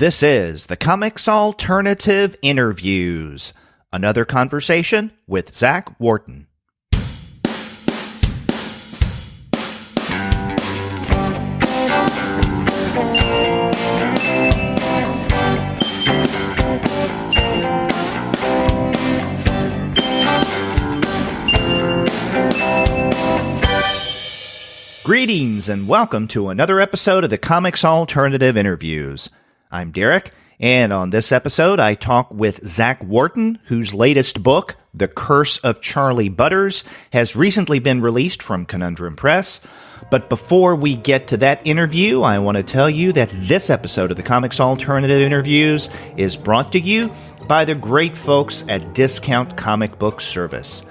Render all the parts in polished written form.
This is the Comics Alternative Interviews, another conversation with Zach Worton. Greetings and welcome to another episode of the Comics Alternative Interviews. I'm Derek, and on this episode I talk with Zach Worton, whose latest book, The Curse of Charley Butters, has recently been released from Conundrum Press. But before we get to that interview, I want to tell you that this episode of the Comics Alternative Interviews is brought to you by the great folks at Discount Comic Book Service.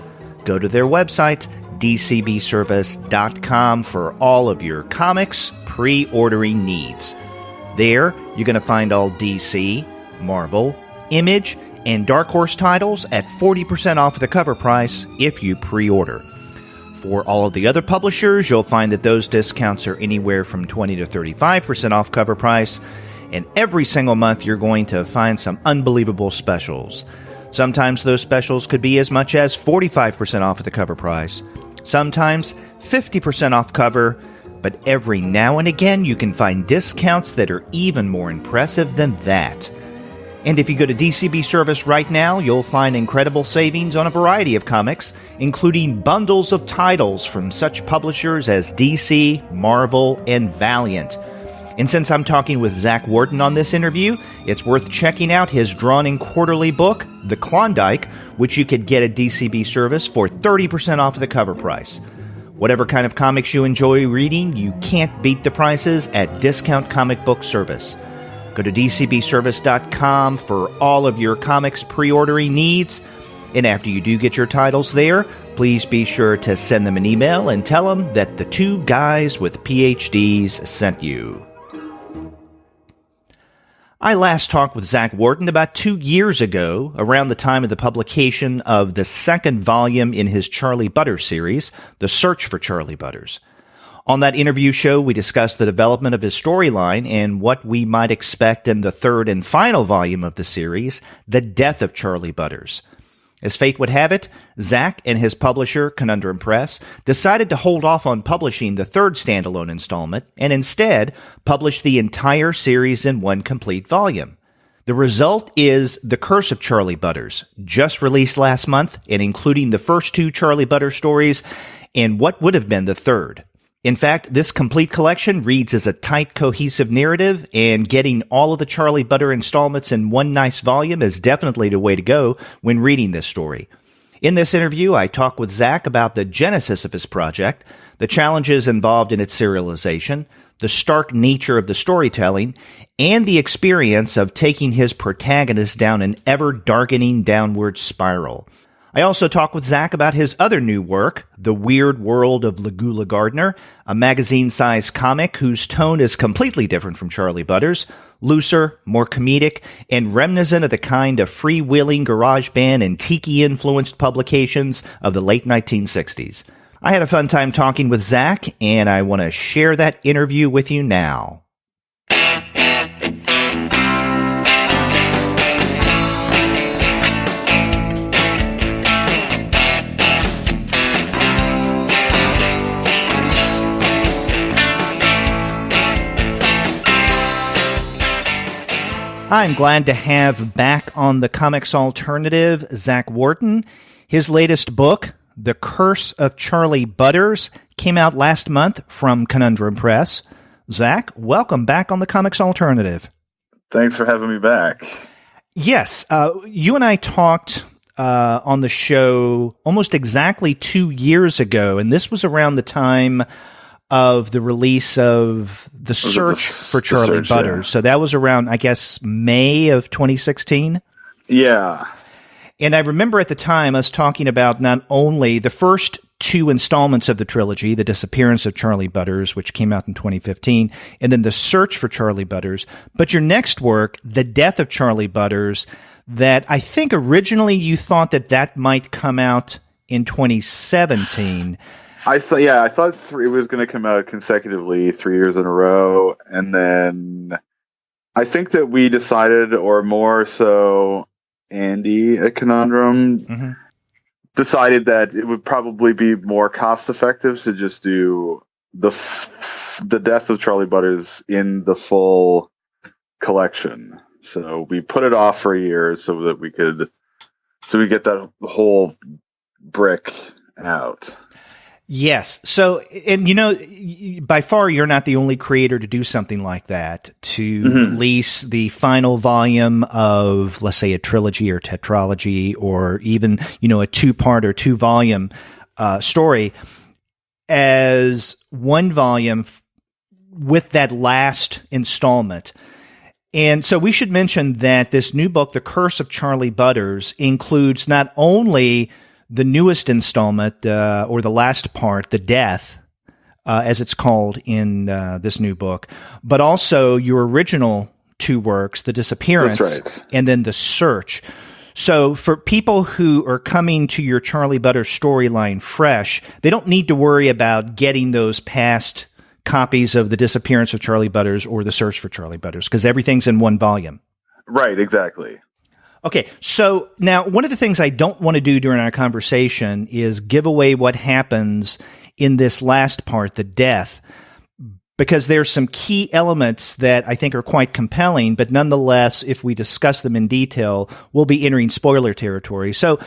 Go to their website, dcbservice.com, for all of your comics pre-ordering needs. There, you're going to find all DC, Marvel, Image, and Dark Horse titles at 40% off the cover price if you pre-order. For all of the other publishers, you'll find that those discounts are anywhere from 20 to 35% off cover price, and every single month you're going to find some unbelievable specials. Sometimes those specials could be as much as 45% off of the cover price, sometimes 50% off cover, but every now and again you can find discounts that are even more impressive than that. And if you go to DCB Service right now, you'll find incredible savings on a variety of comics, including bundles of titles from such publishers as DC, Marvel, and Valiant. And since I'm talking with Zach Worton on this interview, it's worth checking out his drawn-in quarterly book, The Klondike, which you could get at DCB Service for 30% off of the cover price. Whatever kind of comics you enjoy reading, you can't beat the prices at Discount Comic Book Service. Go to dcbservice.com for all of your comics pre-ordering needs. And after you do get your titles there, please be sure to send them an email and tell them that the two guys with PhDs sent you. I last talked with Zach Worton about 2 years ago, around the time of the publication of the second volume in his Charley Butter series, The Search for Charley Butters. On that interview show, we discussed the development of his storyline and what we might expect in the third and final volume of the series, The Death of Charley Butters. As fate would have it, Zach and his publisher, Conundrum Press, decided to hold off on publishing the third standalone installment and instead publish the entire series in one complete volume. The result is The Curse of Charley Butters, just released last month and including the first two Charley Butter stories and what would have been the third. In fact, this complete collection reads as a tight, cohesive narrative, and getting all of the Charley Butter installments in one nice volume is definitely the way to go when reading this story. In this interview, I talk with Zach about the genesis of his project, the challenges involved in its serialization, the stark nature of the storytelling, and the experience of taking his protagonist down an ever-darkening downward spiral. I also talk with Zach about his other new work, The Weird World of Lagoola Gardner, a magazine-sized comic whose tone is completely different from Charley Butters, looser, more comedic, and reminiscent of the kind of freewheeling garage band and tiki-influenced publications of the late 1960s. I had a fun time talking with Zach, and I want to share that interview with you now. I'm glad to have back on the Comics Alternative Zach Worton. His latest book, The Curse of Charley Butters, came out last month from Conundrum Press. Zach, welcome back on the Comics Alternative. Thanks for having me back. Yes, you and I talked on the show almost exactly 2 years ago, and this was around the time of the release of The Search for Charley Butters. Yeah. So that was around, I guess, May of 2016? Yeah. And I remember at the time us talking about not only the first two installments of the trilogy, The Disappearance of Charley Butters, which came out in 2015, and then The Search for Charley Butters, but your next work, The Death of Charley Butters, that I think originally you thought that might come out in 2017. I thought it was going to come out consecutively 3 years in a row, and then I think that we decided, or more so Andy at Conundrum, decided that it would probably be more cost effective to just do the Death of Charley Butters in the full collection. So we put it off for a year so that we get that whole brick out. Yes. So, and by far, you're not the only creator to do something like that, to release the final volume of, let's say, a trilogy or tetralogy, or even, a two-part or two-volume story as one volume with that last installment. And so we should mention that this new book, The Curse of Charley Butters, includes not only the newest installment, or the last part, the death, as it's called in this new book, but also your original two works, the disappearance, that's right, and then the search. So for people who are coming to your Charley Butter storyline fresh, they don't need to worry about getting those past copies of the disappearance of Charley Butters or the search for Charley Butters, because everything's in one volume. Right, exactly. Okay, so now one of the things I don't want to do during our conversation is give away what happens in this last part, the death, because there's some key elements that I think are quite compelling, but nonetheless, if we discuss them in detail, we'll be entering spoiler territory. So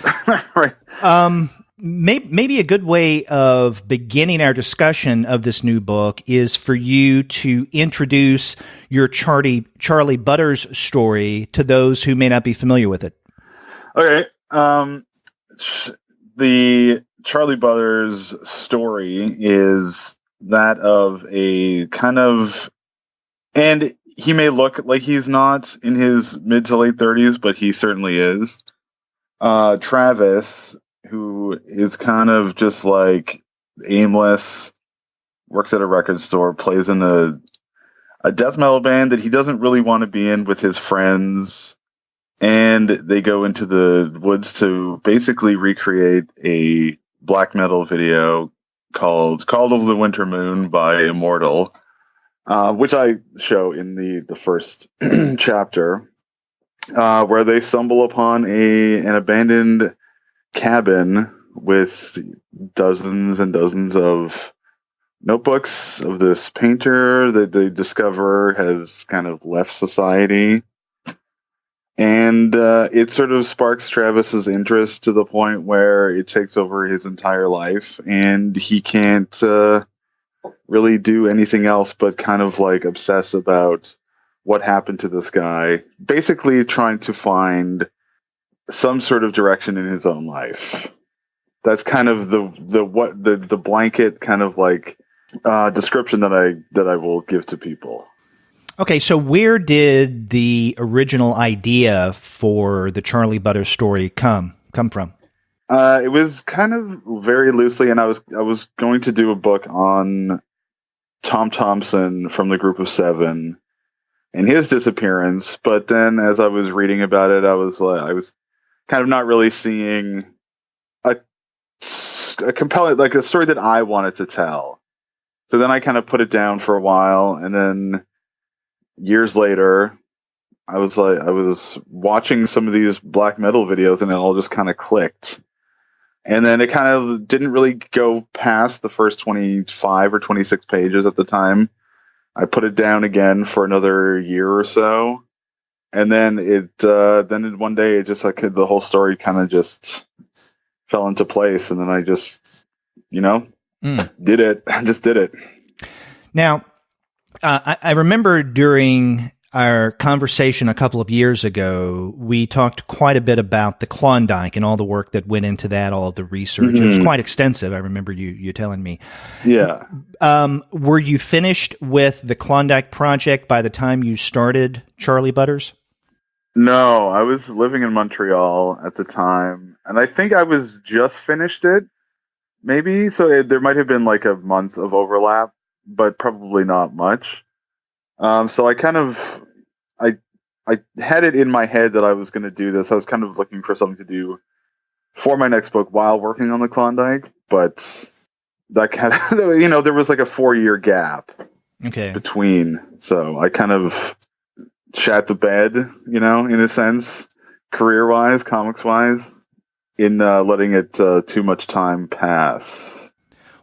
right. Maybe a good way of beginning our discussion of this new book is for you to introduce your Charley Butters story to those who may not be familiar with it. Okay. The Charley Butters story is that of a kind of, and he may look like he's not in his mid to late 30s, but he certainly is. Travis, who is kind of just like aimless, works at a record store, plays in a death metal band that he doesn't really want to be in with his friends, and they go into the woods to basically recreate a black metal video called Call of the Winter Moon by Immortal, which I show in the first chapter, where they stumble upon an abandoned cabin with dozens and dozens of notebooks of this painter that they discover has kind of left society. And it sort of sparks Travis's interest to the point where it takes over his entire life, and he can't really do anything else but kind of like obsess about what happened to this guy, basically trying to find some sort of direction in his own life. That's kind of the blanket kind of like description that I will give to people. Okay, so where did the original idea for the Charley Butter story come from? It was kind of very loosely, and I was going to do a book on Tom Thompson from the Group of Seven and his disappearance, but then as I was reading about it, I was kind of not really seeing a compelling, like a story that I wanted to tell. So then I kind of put it down for a while, and then years later, I was watching some of these black metal videos, and it all just kind of clicked. And then it kind of didn't really go past the first 25 or 26 pages at the time. I put it down again for another year or so. And then one day it just like the whole story kind of just fell into place, and then I just, did it. I just did it. Now, I remember during our conversation a couple of years ago, we talked quite a bit about the Klondike and all the work that went into that, all of the research. Mm-hmm. It was quite extensive. I remember you telling me. Yeah. Were you finished with the Klondike project by the time you started Charley Butters? No, I was living in Montreal at the time, and I think I was just finished it, maybe. So there might have been like a month of overlap, but probably not much. So I kind of, I had it in my head that I was going to do this. I was kind of looking for something to do for my next book while working on the Klondike, but that kind of, there was like a 4-year gap between. So I kind of shat the bed, in a sense, career-wise, comics-wise, in letting it too much time pass.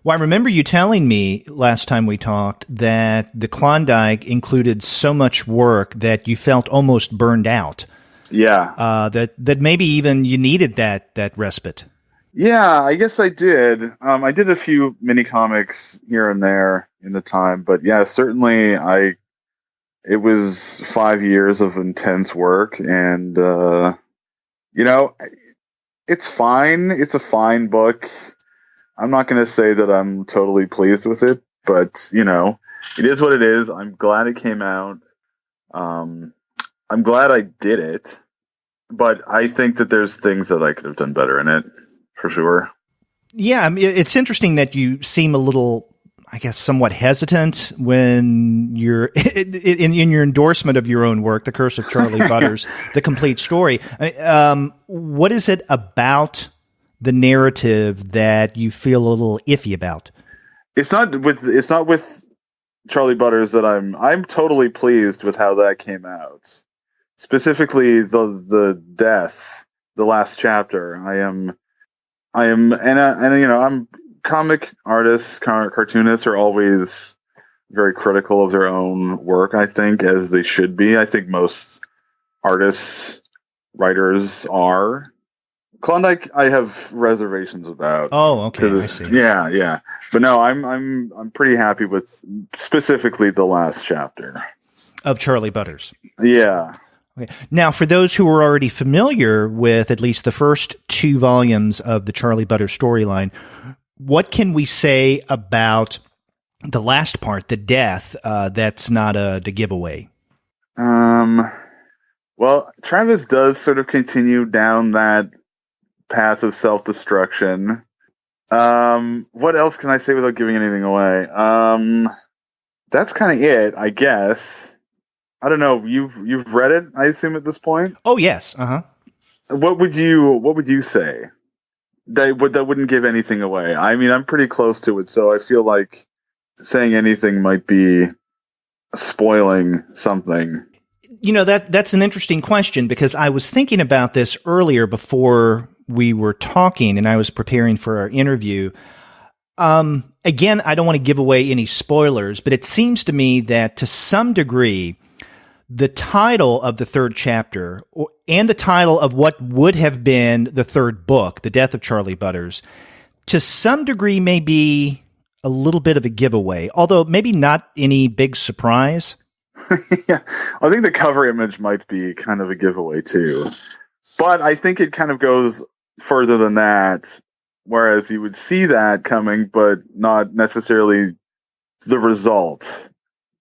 Well, I remember you telling me last time we talked that the Klondike included so much work that you felt almost burned out. Yeah. That maybe even you needed that respite. Yeah, I guess I did. I did a few mini comics here and there in the time, but yeah, certainly it was 5 years of intense work, and it's fine. It's a fine book. I'm not going to say that I'm totally pleased with it, but it is what it is. I'm glad it came out. I'm glad I did it, but I think that there's things that I could have done better in it, for sure. Yeah, I mean, it's interesting that you seem a little, I guess, somewhat hesitant when you're in your endorsement of your own work, The Curse of Charley Butters, the complete story. What is it about the narrative that you feel a little iffy about? It's not with Charley Butters that I'm totally pleased with how that came out. Specifically, the death, the last chapter. I'm comic artists, cartoonists are always very critical of their own work, I think, as they should be. I think most artists, writers are. Klondike, I have reservations about. Oh, okay, I see. Yeah. But no, I'm pretty happy with specifically the last chapter of Charley Butters. Yeah. Okay. Now, for those who are already familiar with at least the first 2 volumes of the Charley Butter storyline, what can we say about the last part, the death, that's not the giveaway? Well, Travis does sort of continue down that path of self-destruction. What else can I say without giving anything away? That's kind of it, I guess. I don't know. You've read it, I assume, at this point? Oh, yes. Uh-huh. What would you say? That wouldn't give anything away. I mean, I'm pretty close to it, so I feel like saying anything might be spoiling something. That's an interesting question, because I was thinking about this earlier before we were talking and I was preparing for our interview. Again, I don't want to give away any spoilers, but it seems to me that to some degree, the title of the 3rd chapter and the title of what would have been the 3rd book, The Death of Charley Butters, to some degree may be a little bit of a giveaway, although maybe not any big surprise. Yeah, I think the cover image might be kind of a giveaway too. But I think it kind of goes further than that, whereas you would see that coming, but not necessarily the result,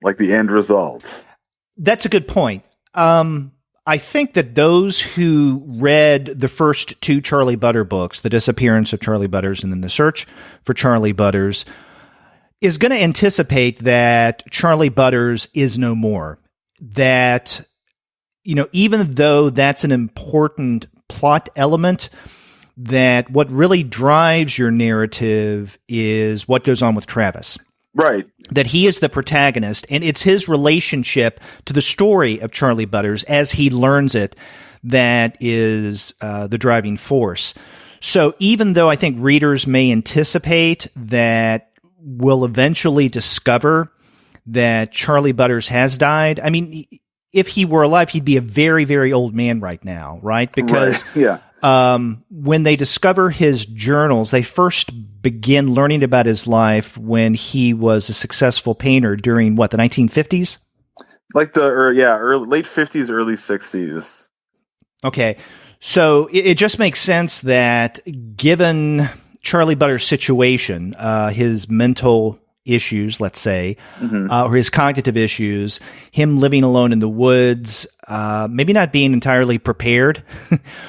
like the end result. That's a good point. I think that those who read the first 2 Charley Butter books, The Disappearance of Charley Butters and then The Search for Charley Butters, is going to anticipate that Charley Butters is no more. That, even though that's an important plot element, that what really drives your narrative is what goes on with Travis. Right. That he is the protagonist, and it's his relationship to the story of Charley Butters as he learns it that is the driving force. So even though I think readers may anticipate that we'll eventually discover that Charley Butters has died, I mean, if he were alive, he'd be a very, very old man right now, right? Because when they discover his journals, they first begin learning about his life when he was a successful painter during, the 1950s? Like late 50s, early 60s. Okay. So it just makes sense that given Charley Butter's situation, his mental issues, let's say, or his cognitive issues, him living alone in the woods, maybe not being entirely prepared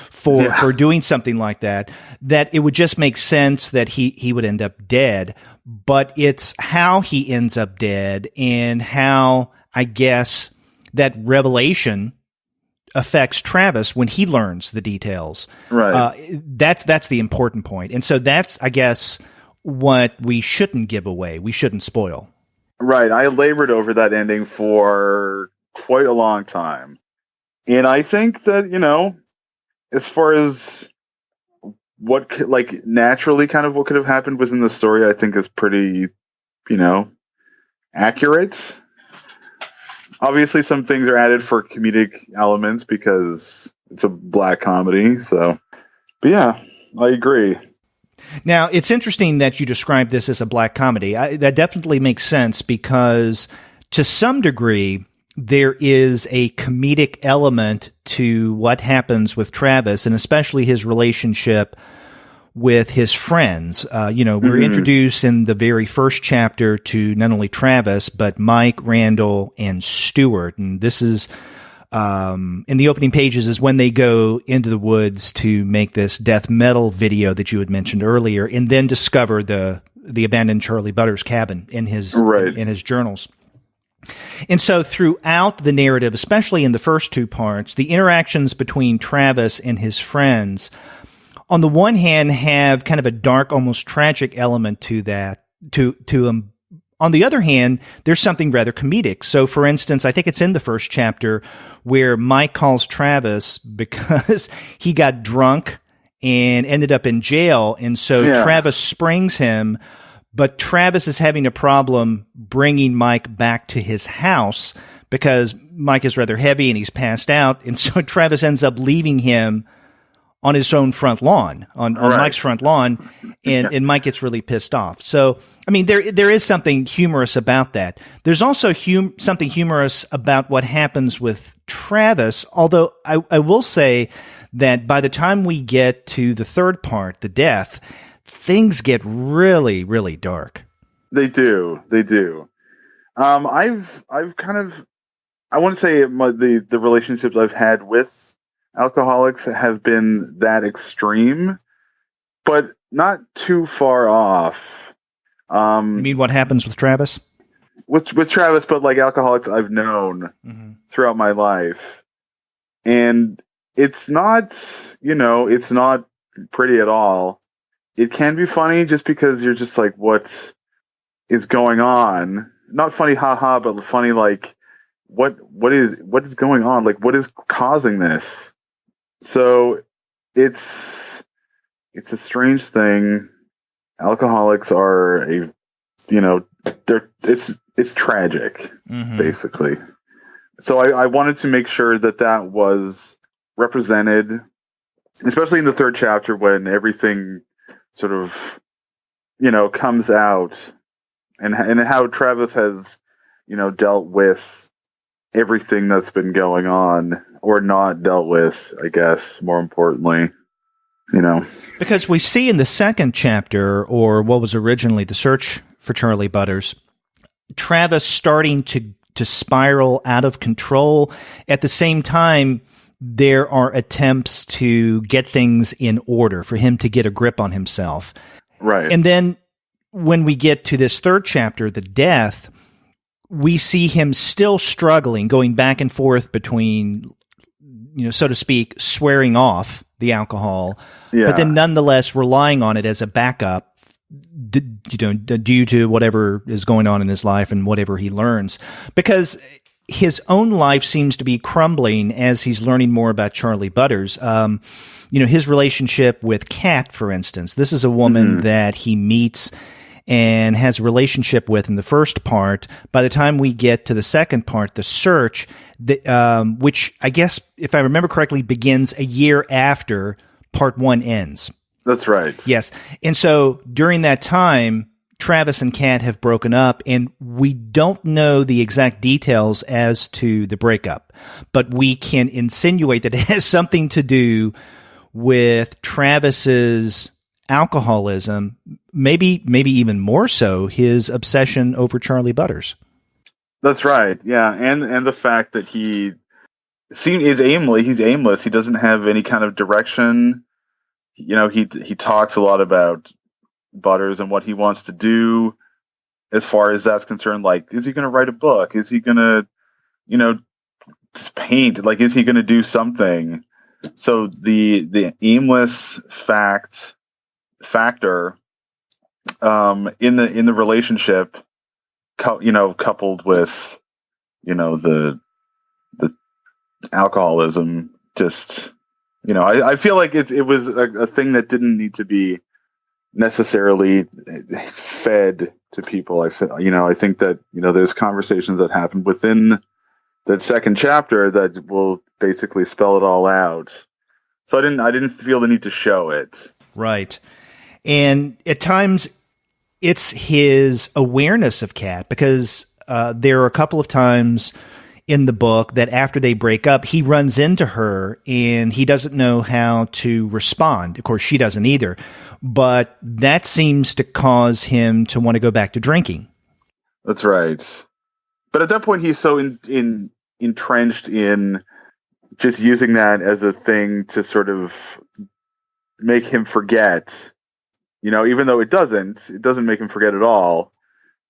for doing something like that it would just make sense that he would end up dead. But it's how he ends up dead and how, I guess, that revelation affects Travis when he learns the details. Right. That's the important point. And so that's, I guess, what we shouldn't give away. We shouldn't spoil. Right. I labored over that ending for quite a long time. And I think that, as far as naturally kind of what could have happened within the story, I think is pretty, accurate. Obviously, some things are added for comedic elements because it's a black comedy. So, but yeah, I agree. Now, it's interesting that you describe this as a black comedy. That definitely makes sense because to some degree, there is a comedic element to what happens with Travis, and especially his relationship with his friends. We're introduced in the very first chapter to not only Travis, but Mike, Randall, and Stuart. And this is, in the opening pages, is when they go into the woods to make this death metal video that you had mentioned earlier, and then discover the abandoned Charley Butters cabin in his journals. And so throughout the narrative, especially in the first two parts, the interactions between Travis and his friends, on the one hand, have kind of a dark, almost tragic element to that, to them. On the other hand, there's something rather comedic. So, for instance, I think it's in the first chapter where Mike calls Travis because he got drunk and ended up in jail. And so Travis springs him, but Travis is having a problem bringing Mike back to his house because Mike is rather heavy and he's passed out. And so Travis ends up leaving him on his own front lawn, on Mike's front lawn, and Mike gets really pissed off. So, I mean, there is something humorous about that. There's also something humorous about what happens with Travis, although I will say that by the time we get to the third part, the death, things get really, really dark. They do. I've kind of, I wouldn't say the relationships I've had with alcoholics have been that extreme, but not too far off. You mean what happens with Travis? With Travis, but like alcoholics I've known throughout my life. And it's not, it's not pretty at all. It can be funny just because you're just like, what is going on? Not funny, haha, but funny like, what is going on? Like, what is causing this? So it's a strange thing. Alcoholics are it's tragic, basically. So I wanted to make sure that was represented, especially in the third chapter when everything sort of, comes out and how Travis has, dealt with everything that's been going on. Or not dealt with, I guess, more importantly, Because we see in the second chapter, or what was originally the search for Charley Butters, Travis starting to spiral out of control. At the same time, there are attempts to get things in order, for him to get a grip on himself. Right. And then when we get to this third chapter, the death, we see him still struggling, going back and forth between, so to speak, swearing off the alcohol, but then nonetheless relying on it as a backup, due to whatever is going on in his life and whatever he learns. Because his own life seems to be crumbling as he's learning more about Charley Butters. His relationship with Kat, for instance. This is a woman that he meets and has a relationship with in the first part. By the time we get to the second part, the search, which I guess, if I remember correctly, begins a year after part one ends. That's right. Yes. And so during that time, Travis and Kat have broken up, and we don't know the exact details as to the breakup, but we can insinuate that it has something to do with Travis's alcoholism, maybe even more so his obsession over Charley Butters. That's right. Yeah, and the fact that he's aimless. He's aimless. He doesn't have any kind of direction. He talks a lot about Butters and what he wants to do as far as that's concerned. Like, is he going to write a book? Is he going to, just paint? Like, is he going to do something? So the aimless factor in the relationship, coupled with the alcoholism. Just, I feel like it was a thing that didn't need to be necessarily fed to people. I think that, there's conversations that happen within that second chapter that will basically spell it all out. So I didn't feel the need to show it. Right. And at times it's his awareness of Kat, because there are a couple of times in the book that after they break up, he runs into her and he doesn't know how to respond. Of course, she doesn't either. But that seems to cause him to want to go back to drinking. That's right. But at that point, he's so entrenched in just using that as a thing to sort of make him forget, even though it doesn't make him forget at all,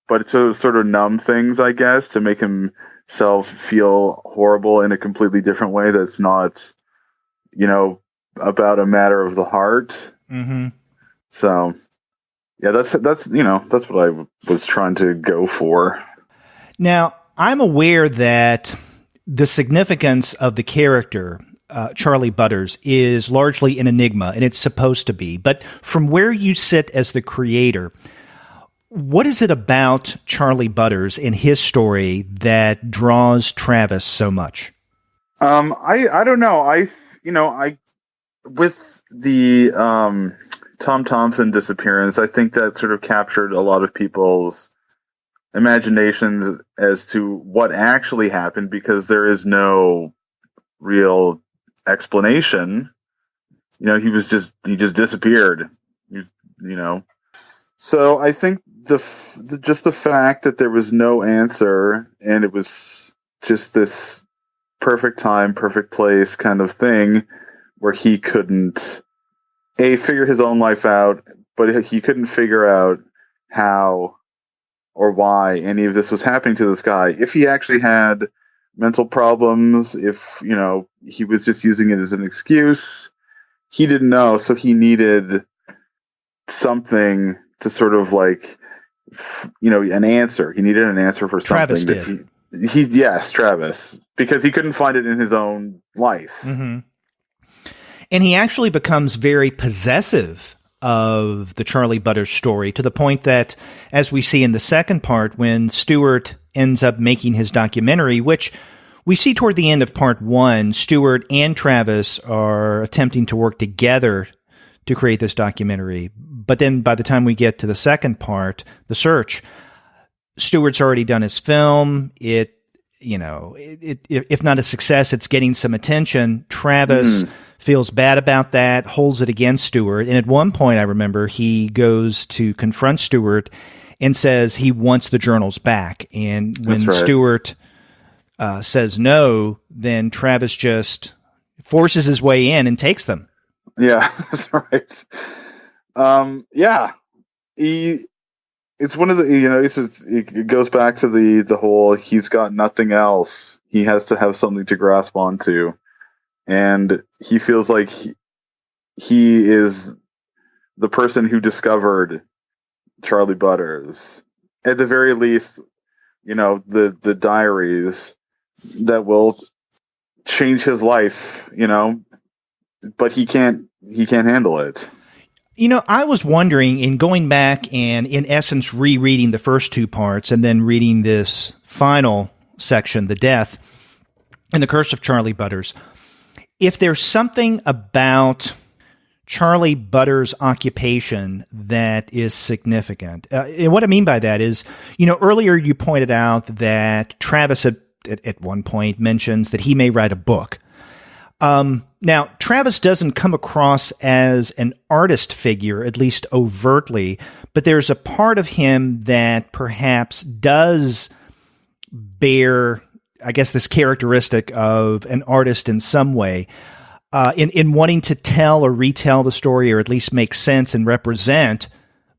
but it's to sort of numb things, I guess, to make himself feel horrible in a completely different way that's not, about a matter of the heart. Mm-hmm. So, yeah, that's what I was trying to go for. Now, I'm aware that the significance of the character, Charley Butters, is largely an enigma, and it's supposed to be. But from where you sit as the creator, what is it about Charley Butters and his story that draws Travis so much? I don't know. I with the Tom Thompson disappearance, I think that sort of captured a lot of people's imaginations as to what actually happened, because there is no real explanation. He just disappeared. So I think just the fact that there was no answer and it was just this perfect time, perfect place kind of thing where he couldn't figure his own life out, but he couldn't figure out how or why any of this was happening to this guy. If he actually had mental problems, if, he was just using it as an excuse, he didn't know. So he needed something to sort of an answer. He needed an answer for something. Travis Travis, because he couldn't find it in his own life. Mm-hmm. And he actually becomes very possessive of the Charley Butters story, to the point that, as we see in the second part, when Stewart ends up making his documentary, which we see toward the end of part one, Stewart and Travis are attempting to work together to create this documentary. But then by the time we get to the second part, The Search, Stewart's already done his film. It if not a success, it's getting some attention. Travis feels bad about that, holds it against Stewart. And at one point, I remember, he goes to confront Stewart and says he wants the journals back. And when Stewart says no, then Travis just forces his way in and takes them. Yeah, that's right. It's one of the, it goes back to the whole, he's got nothing else. He has to have something to grasp onto. And he feels like he is the person who discovered Charley Butters. At the very least, the diaries that will change his life, but he can't handle it. I was wondering, in going back and, in essence, rereading the first two parts and then reading this final section, The Death and the Curse of Charley Butters, if there's something about Charley Butters' occupation that is significant. And what I mean by that is, earlier you pointed out that Travis at one point mentions that he may write a book. Now, Travis doesn't come across as an artist figure, at least overtly, but there's a part of him that perhaps does bear, I guess, this characteristic of an artist in some way, in wanting to tell or retell the story, or at least make sense and represent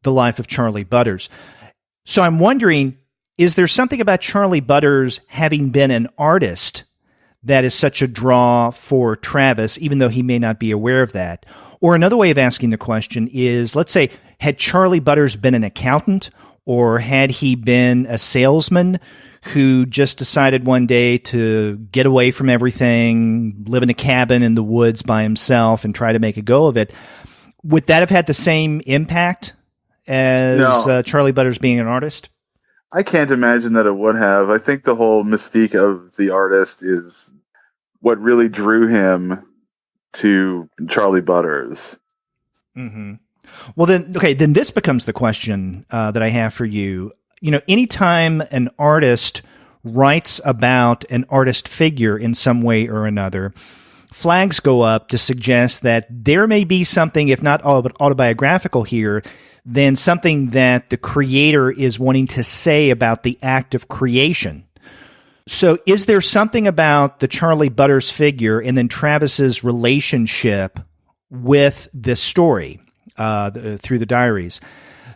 the life of Charley Butters. So I'm wondering, is there something about Charley Butters having been an artist that is such a draw for Travis, even though he may not be aware of that? Or another way of asking the question is, let's say, had Charley Butters been an accountant Or had he been a salesman who just decided one day to get away from everything, live in a cabin in the woods by himself and try to make a go of it? Would that have had the same impact as Charley Butters being an artist? I can't imagine that it would have. I think the whole mystique of the artist is what really drew him to Charley Butters. Mm-hmm. Well, then this becomes the question that I have for you. You know, anytime an artist writes about an artist figure in some way or another, flags go up to suggest that there may be something, if not autobiographical here, then something that the creator is wanting to say about the act of creation. So is there something about the Charley Butters figure and then Travis's relationship with this story through the diaries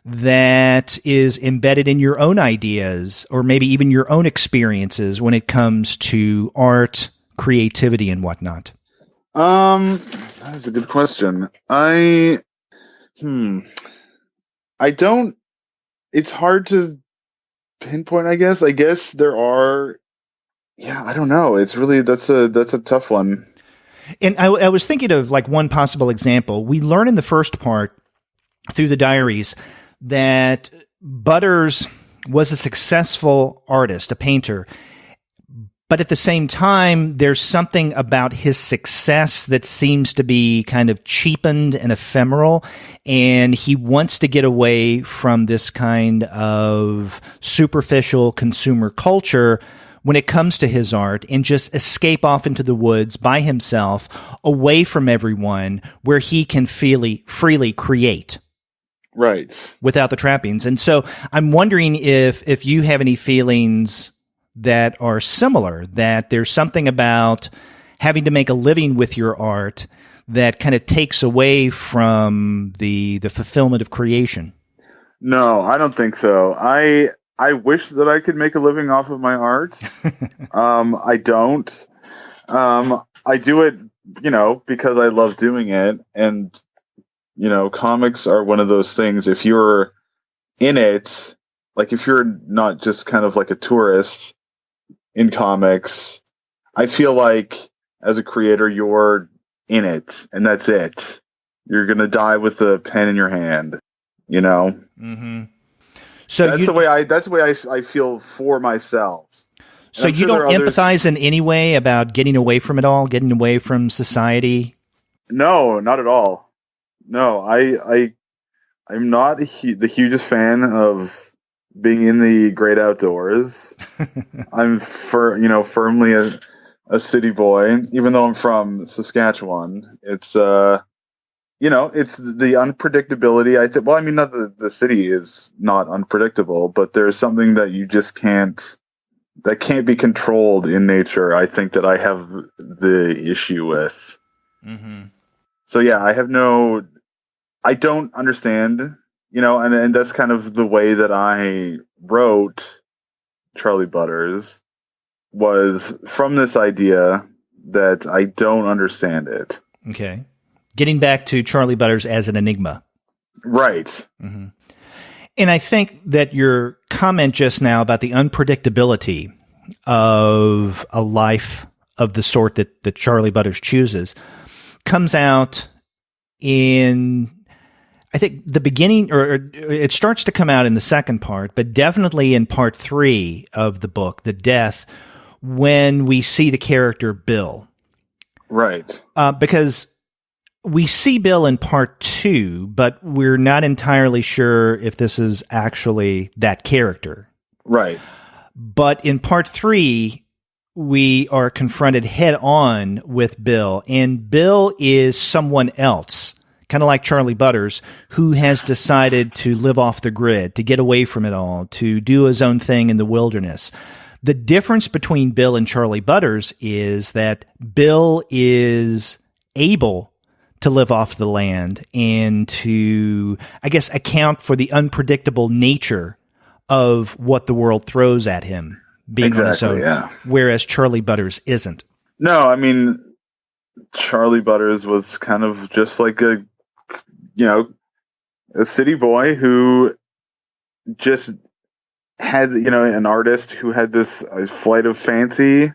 that is embedded in your own ideas or maybe even your own experiences when it comes to art, creativity, and whatnot? That's a good question. I don't, it's hard to pinpoint, I guess. I guess there are, I don't know. It's really, that's a tough one. And I was thinking of like one possible example. We learn in the first part through the diaries that Butters was a successful artist, a painter. But at the same time, there's something about his success that seems to be kind of cheapened and ephemeral, and he wants to get away from this kind of superficial consumer culture when it comes to his art and just escape off into the woods by himself, away from everyone, where he can freely create. Right. Without the trappings. And so I'm wondering if you have any feelings that are similar, that there's something about having to make a living with your art that kind of takes away from the fulfillment of creation. No, I don't think so. I wish that I could make a living off of my art. I don't. I do it, because I love doing it. And, comics are one of those things. If you're in it, like if you're not just kind of like a tourist in comics, I feel like as a creator, you're in it and that's it. You're going to die with a pen in your hand, Mm-hmm. So that's the way I feel for myself. So you don't empathize in any way about getting away from it all, getting away from society? No, not at all. No, I'm not the hugest fan of being in the great outdoors. I'm firmly a city boy, even though I'm from Saskatchewan. It's it's the unpredictability. Not the city is not unpredictable, but there's something that you just can't be controlled in nature. I think that I have the issue with. Mm-hmm. So I don't understand, and that's kind of the way that I wrote Charley Butters, was from this idea that I don't understand it. Okay. Getting back to Charley Butters as an enigma. Right. Mm-hmm. And I think that your comment just now about the unpredictability of a life of the sort that Charley Butters chooses comes out in, I think, the beginning, or it starts to come out in the second part, but definitely in part 3 of the book, The Death, when we see the character Bill. Right. Because we see Bill in part 2, but we're not entirely sure if this is actually that character. Right. But in part 3, we are confronted head on with Bill, and Bill is someone else, kind of like Charley Butters, who has decided to live off the grid, to get away from it all, to do his own thing in the wilderness. The difference between Bill and Charley Butters is that Bill is able to live off the land and to, I guess, account for the unpredictable nature of what the world throws at him, being on his own, whereas Charley Butters isn't. No, Charley Butters was kind of just like a city boy who just had, an artist who had this flight of fancy?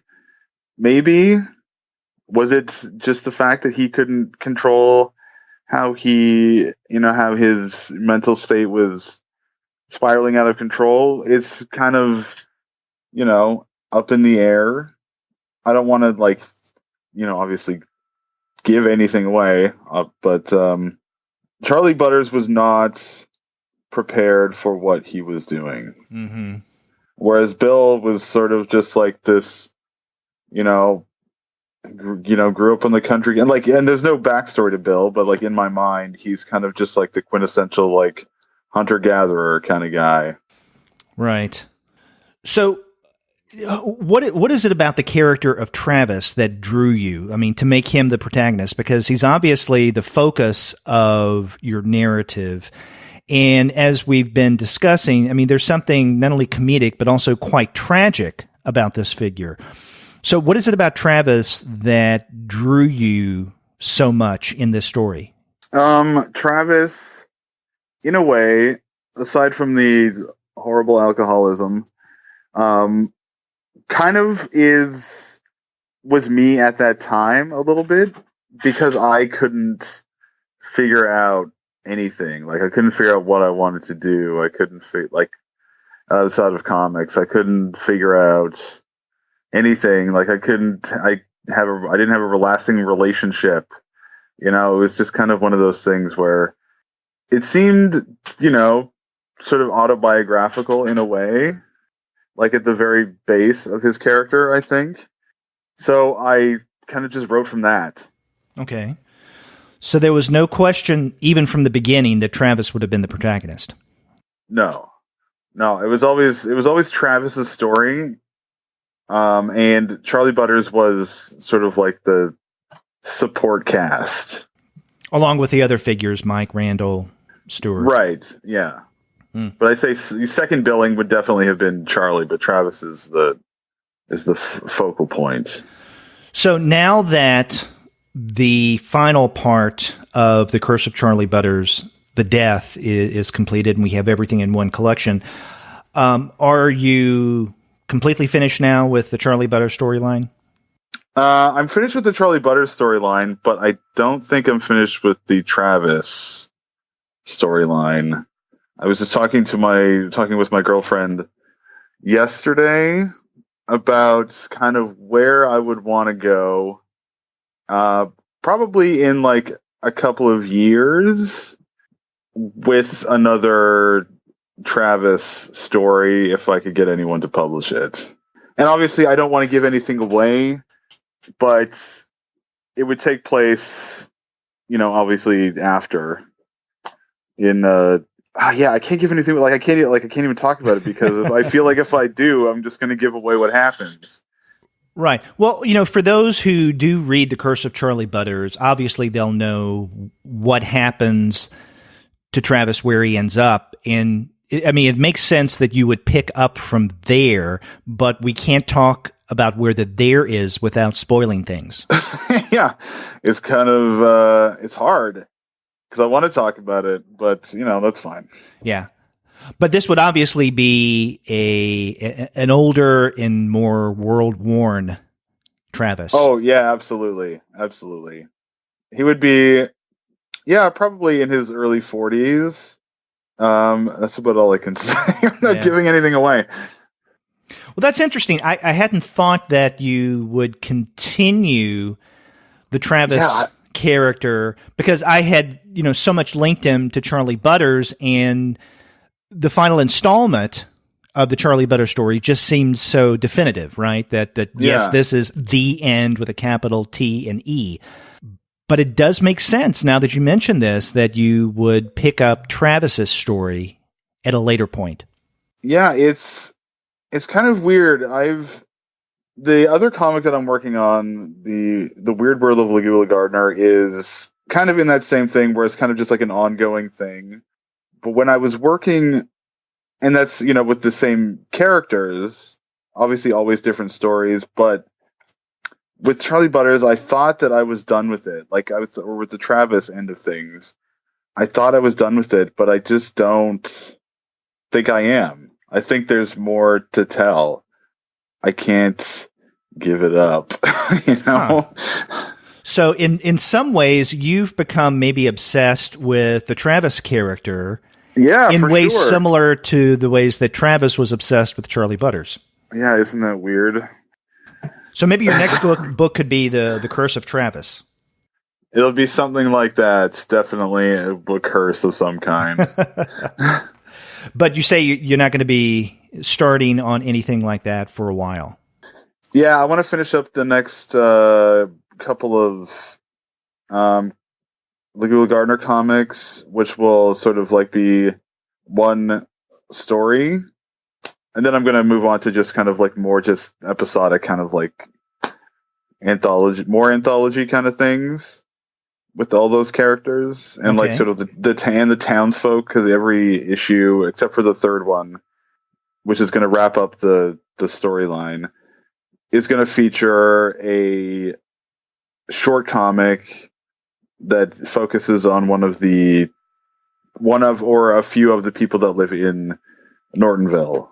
Maybe. Was it just the fact that he couldn't control how how his mental state was spiraling out of control? It's kind of, up in the air. I don't want to obviously give anything away, but Charley Butters was not prepared for what he was doing. Mm-hmm. Whereas Bill was sort of just like this, grew up in the country, and there's no backstory to Bill, but in my mind, he's kind of just like the quintessential hunter-gatherer kind of guy. Right. So what is it about the character of Travis that drew you? I mean, to make him the protagonist, because he's obviously the focus of your narrative. And as we've been discussing, I mean, there's something not only comedic, but also quite tragic about this figure. So what is it about Travis that drew you so much in this story? Travis, in a way, aside from the horrible alcoholism, kind of was me at that time a little bit, because I couldn't figure out anything. I couldn't figure out what I wanted to do. I couldn't outside of comics, I couldn't figure out anything. I didn't have a lasting relationship. It was just kind of one of those things where it seemed, sort of autobiographical in a way, at the very base of his character, I think. So I kind of just wrote from that. Okay. So there was no question, even from the beginning, that Travis would have been the protagonist. No, it was always Travis's story. And Charley Butters was sort of like the support cast. Along with the other figures, Mike, Randall, Stewart. Right, yeah. But I say second billing would definitely have been Charley, but Travis is the focal point. So now that the final part of the Curse of Charley Butters, the death, is completed, and we have everything in one collection, are you completely finished now with the Charley Butters storyline? I'm finished with the Charley Butters storyline, but I don't think I'm finished with the Travis storyline. I was just talking with my girlfriend yesterday about kind of where I would want to go. Probably in a couple of years with another Travis story, if I could get anyone to publish it. And obviously I don't want to give anything away, but it would take place, obviously after I can't give anything. I can't even talk about it, because I feel like if I do, I'm just going to give away what happens. Right. Well, for those who do read The Curse of Charley Butters, obviously they'll know what happens to Travis, where he ends up. And it makes sense that you would pick up from there, but we can't talk about where the there is without spoiling things. Yeah, it's kind of it's hard, because I want to talk about it, but that's fine. Yeah. But this would obviously be an older and more world-worn Travis. Oh, yeah, absolutely. Absolutely. He would be, probably in his early 40s. That's about all I can say. I'm not giving anything away. Well, that's interesting. I hadn't thought that you would continue the Travis character, because I had, so much linked him to Charley Butters, and the final installment of the Charley Butter story just seems so definitive, right? That yes, this is the end with a capital T and E. But it does make sense now that you mention this, that you would pick up Travis's story at a later point. Yeah, it's kind of weird. The other comic that I'm working on, the Weird World of Lagoola Gardner, is kind of in that same thing, where it's kind of just an ongoing thing. But when I was working, and that's, with the same characters, obviously always different stories, but with Charley Butters, I thought that I was done with it. Or with the Travis end of things, I thought I was done with it, but I just don't think I am. I think there's more to tell. I can't give it up, you know? Huh. So in some ways, you've become maybe obsessed with the Travis character. Yeah, in for ways sure. similar to the ways that Travis was obsessed with Charley Butters. Yeah, isn't that weird? So maybe your next book could be the Curse of Travis. It'll be something like that. Definitely a book curse of some kind. But you say you're not going to be starting on anything like that for a while. Yeah, I want to finish up the next couple of Lagoola Gardner comics, which will sort of like be one story. And then I'm going to move on to just kind of like more just episodic kind of like more anthology kind of things with all those characters and like sort of the townsfolk, because every issue, except for the third one, which is going to wrap up the storyline, is going to feature a short comic that focuses on one of or a few of the people that live in Nortonville.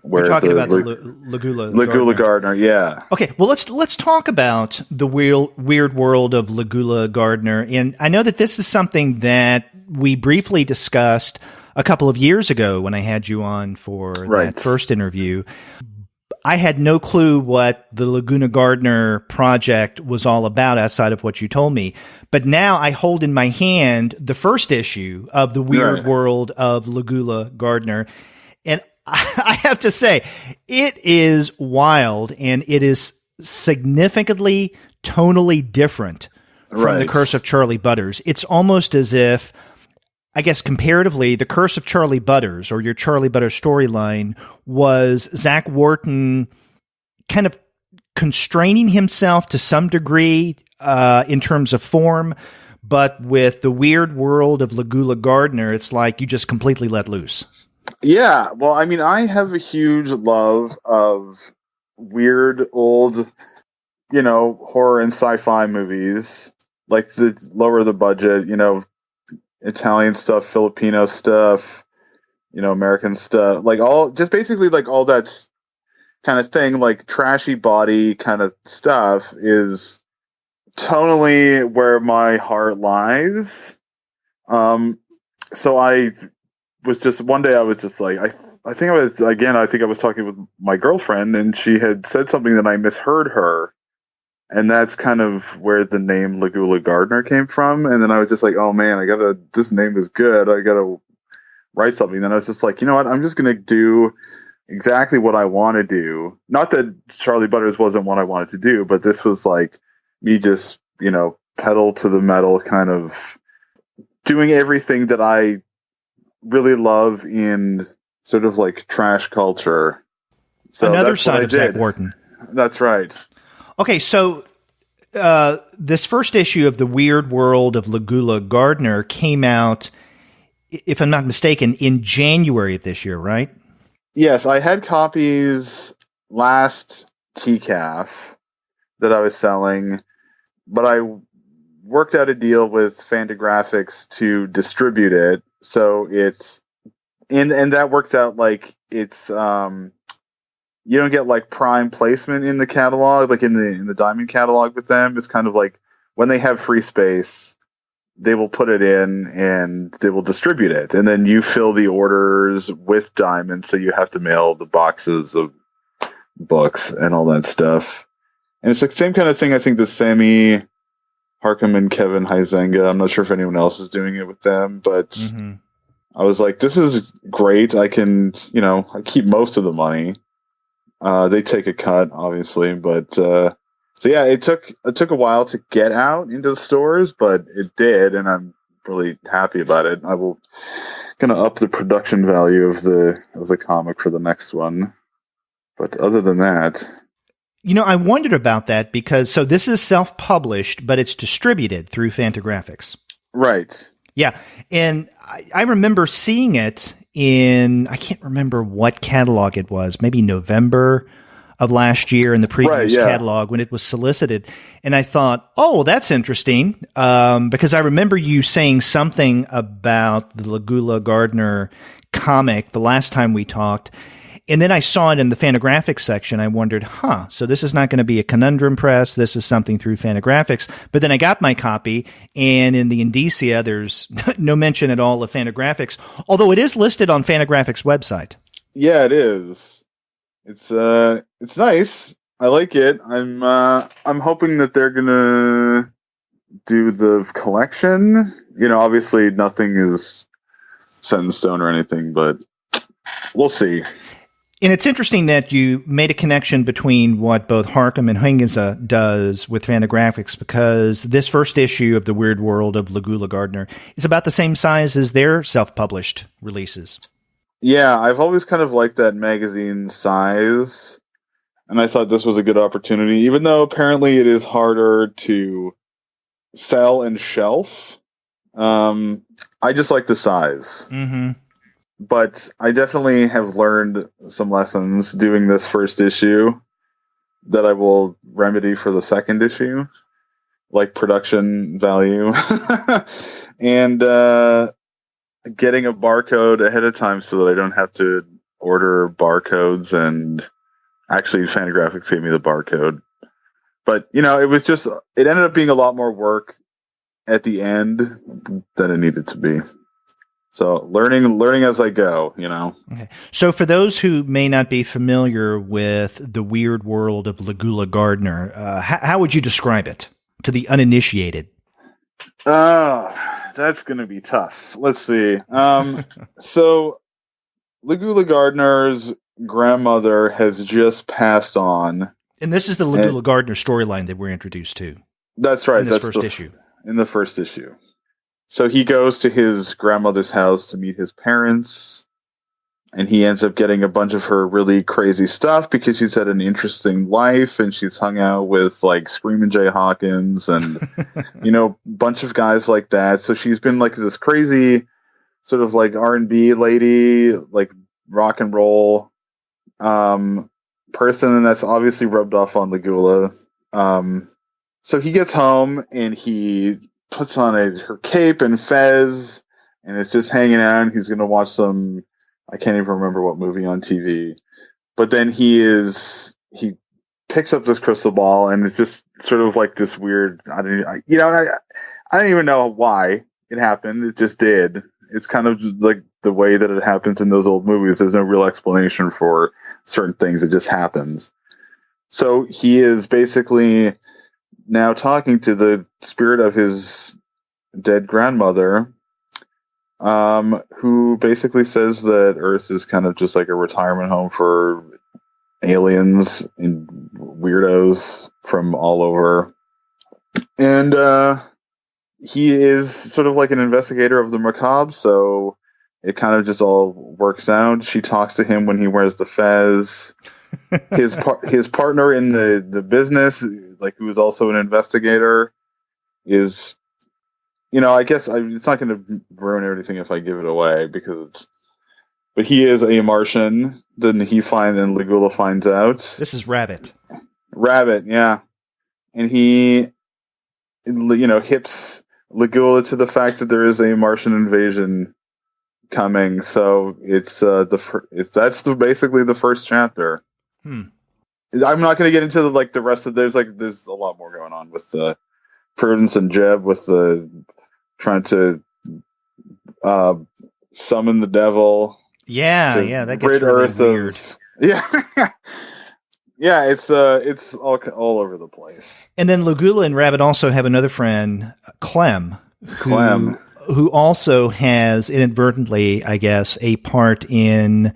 We're talking about the Lagoola Gardner, yeah. Okay, well let's talk about the weird world of Lagoola Gardner. And I know that this is something that we briefly discussed a couple of years ago when I had you on for that first interview. I had no clue what the Lagoola Gardner project was all about outside of what you told me. But now I hold in my hand the first issue of the weird world of Lagoola Gardner. And I have to say, it is wild, and it is significantly tonally different from the Curse of Charley Butters. It's almost as if, I guess comparatively, the Curse of Charley Butters, or your Charley Butter storyline, was Zach Worton kind of constraining himself to some degree in terms of form, but with the weird world of Lagoola Gardner, it's like you just completely let loose. Yeah, well, I mean, I have a huge love of weird old, horror and sci-fi movies, like the lower the budget, Italian stuff, Filipino stuff, American stuff, like basically all that kind of thing, like trashy body kind of stuff is tonally where my heart lies. So I was just one day I was just like, I think I was talking with my girlfriend, and she had said something that I misheard her. And that's kind of where the name Lagoola Gardner came from. And then I was just like, oh man, this name is good. I gotta write something. Then I was just like, you know what? I'm just going to do exactly what I want to do. Not that Charley Butters wasn't what I wanted to do, but this was like me just, pedal to the metal, kind of doing everything that I really love in sort of like trash culture. So another side of Zach Worton. That's right. Okay, so this first issue of the Weird World of Lagoola Gardner came out, if I'm not mistaken, in January of this year, right? Yes, I had copies last TCAF that I was selling, but I worked out a deal with Fantagraphics to distribute it. So it's and that works out like it's you don't get like prime placement in the catalog, like in the Diamond catalog with them. It's kind of like when they have free space, they will put it in and they will distribute it. And then you fill the orders with Diamond, so you have to mail the boxes of books and all that stuff. And it's the same kind of thing, I think, the Sammy Harcum and Kevin Huizenga. I'm not sure if anyone else is doing it with them, but I was like, this is great. I can, I keep most of the money. They take a cut, obviously, but so yeah, it took a while to get out into the stores, but it did, and I'm really happy about it. I will gonna up the production value of the comic for the next one. But other than that, I wondered about that because this is self-published, but it's distributed through Fantagraphics. Right. Yeah, and I remember seeing it in, I can't remember what catalog it was, maybe November of last year in the previous catalog when it was solicited. And I thought, oh, that's interesting, because I remember you saying something about the Lagoola Gardner comic the last time we talked. And then I saw it in the Fantagraphics section. I wondered, so this is not going to be a Conundrum Press. This is something through Fantagraphics. But then I got my copy, and in the indicia, there's no mention at all of Fantagraphics, although it is listed on Fantagraphics' website. Yeah, it is. It's nice. I like it. I'm hoping that they're gonna do the collection. Obviously nothing is set in stone or anything, but we'll see. And it's interesting that you made a connection between what both Harkham and Hingiza does with Fantagraphics, because this first issue of The Weird World of Lagoola Gardner is about the same size as their self-published releases. Yeah, I've always kind of liked that magazine size, and I thought this was a good opportunity, even though apparently it is harder to sell and shelf. I just like the size. Mm-hmm. But I definitely have learned some lessons doing this first issue that I will remedy for the second issue, like production value and getting a barcode ahead of time so that I don't have to order barcodes, and actually Fantagraphics gave me the barcode. But, it ended up being a lot more work at the end than it needed to be. So learning as I go, Okay. So for those who may not be familiar with The Weird World of Lagoola Gardner, how would you describe it to the uninitiated? That's going to be tough. Let's see. So Lagoola Gardner's grandmother has just passed on. And this is the Lagoola Gardner storyline that we're introduced to. That's right. In this first issue. In the first issue. So he goes to his grandmother's house to meet his parents, and he ends up getting a bunch of her really crazy stuff because she's had an interesting life, and she's hung out with like Screamin' Jay Hawkins and, a bunch of guys like that. So she's been like this crazy sort of like R&B lady, like rock and roll person, and that's obviously rubbed off on Lagoola. So he gets home and he puts on her cape and fez, and it's just hanging out, and he's going to watch some, I can't even remember what movie on TV. But then he picks up this crystal ball, and it's just sort of like this weird, I don't even know why it happened. It just did. It's kind of just like the way that it happens in those old movies. There's no real explanation for certain things. It just happens. So he is basically now talking to the spirit of his dead grandmother, who basically says that Earth is kind of just like a retirement home for aliens and weirdos from all over. And he is sort of like an investigator of the macabre, so it kind of just all works out. She talks to him when he wears the fez. His partner in the business, like who is also an investigator, is, I guess it's not going to ruin everything if I give it away but he is a Martian. Then Lagoola finds out. This is Rabbit, yeah, and he, hips Lagoola to the fact that there is a Martian invasion coming. So it's basically the first chapter. I'm not going to get into the rest of there's a lot more going on with Prudence and Jeb with the trying to summon the devil. Yeah, that gets really weird. Yeah, it's all over the place. And then Lagoola and Rabbit also have another friend, Clem, who also has inadvertently, I guess, a part in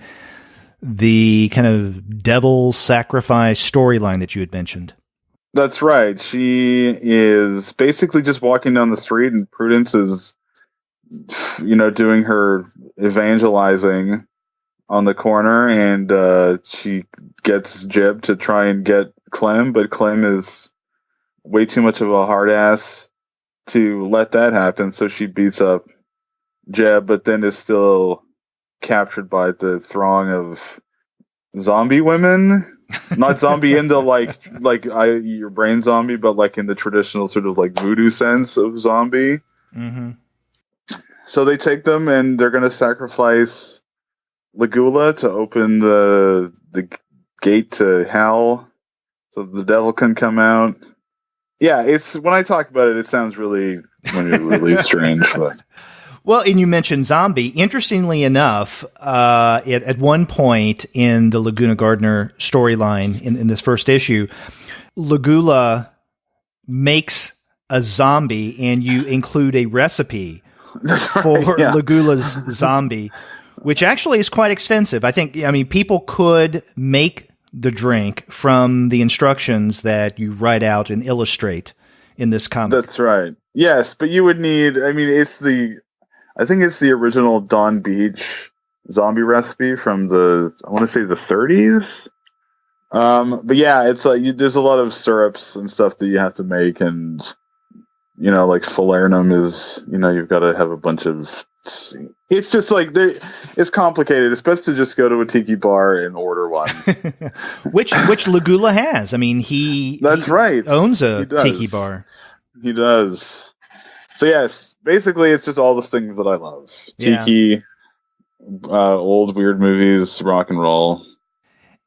the kind of devil sacrifice storyline that you had mentioned. That's right. She is basically just walking down the street, and Prudence is, doing her evangelizing on the corner, and she gets Jeb to try and get Clem, but Clem is way too much of a hard ass to let that happen, so she beats up Jeb, but then is still captured by the throng of zombie women. Not zombie in the your brain zombie, but like in the traditional sort of like voodoo sense of zombie. Mm-hmm. So they take them, and they're going to sacrifice Lagoola to open the gate to hell so the devil can come out. Yeah, it's when I talk about it, it sounds really strange. But. Well, and you mentioned zombie. Interestingly enough, at one point in the Laguna Gardner storyline in this first issue, Lagoola makes a zombie, and you include a recipe for Lagoola's zombie, which actually is quite extensive. People could make the drink from the instructions that you write out and illustrate in this comic. That's right. Yes, but you would need, I think it's the original Dawn Beach zombie recipe from the 30s. But yeah, it's like there's a lot of syrups and stuff that you have to make, and like falernum is, you've got to have a bunch of. It's just like it's complicated. It's best to just go to a tiki bar and order one, which Lagoola has. That's right. Owns a tiki bar. He does. So yes, basically, it's just all the things that I love: tiki, old weird movies, rock and roll.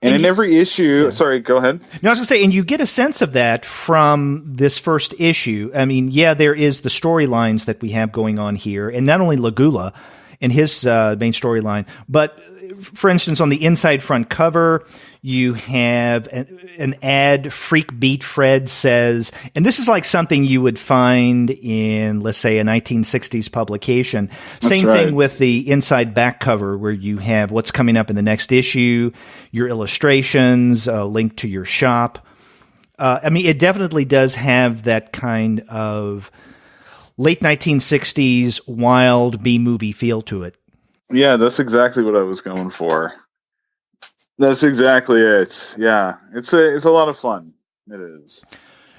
And in every issue, sorry, go ahead. No, I was going to say, and you get a sense of that from this first issue. There is the storylines that we have going on here, and not only Lagoola and his main storyline, but for instance, on the inside front cover, you have an ad, Freak Beat Fred says, and this is like something you would find in, let's say, a 1960s publication. Same thing with the inside back cover, where you have what's coming up in the next issue, your illustrations, a link to your shop. It definitely does have that kind of late 1960s wild B-movie feel to it. Yeah, that's exactly what I was going for. That's exactly it. Yeah, it's a lot of fun. It is.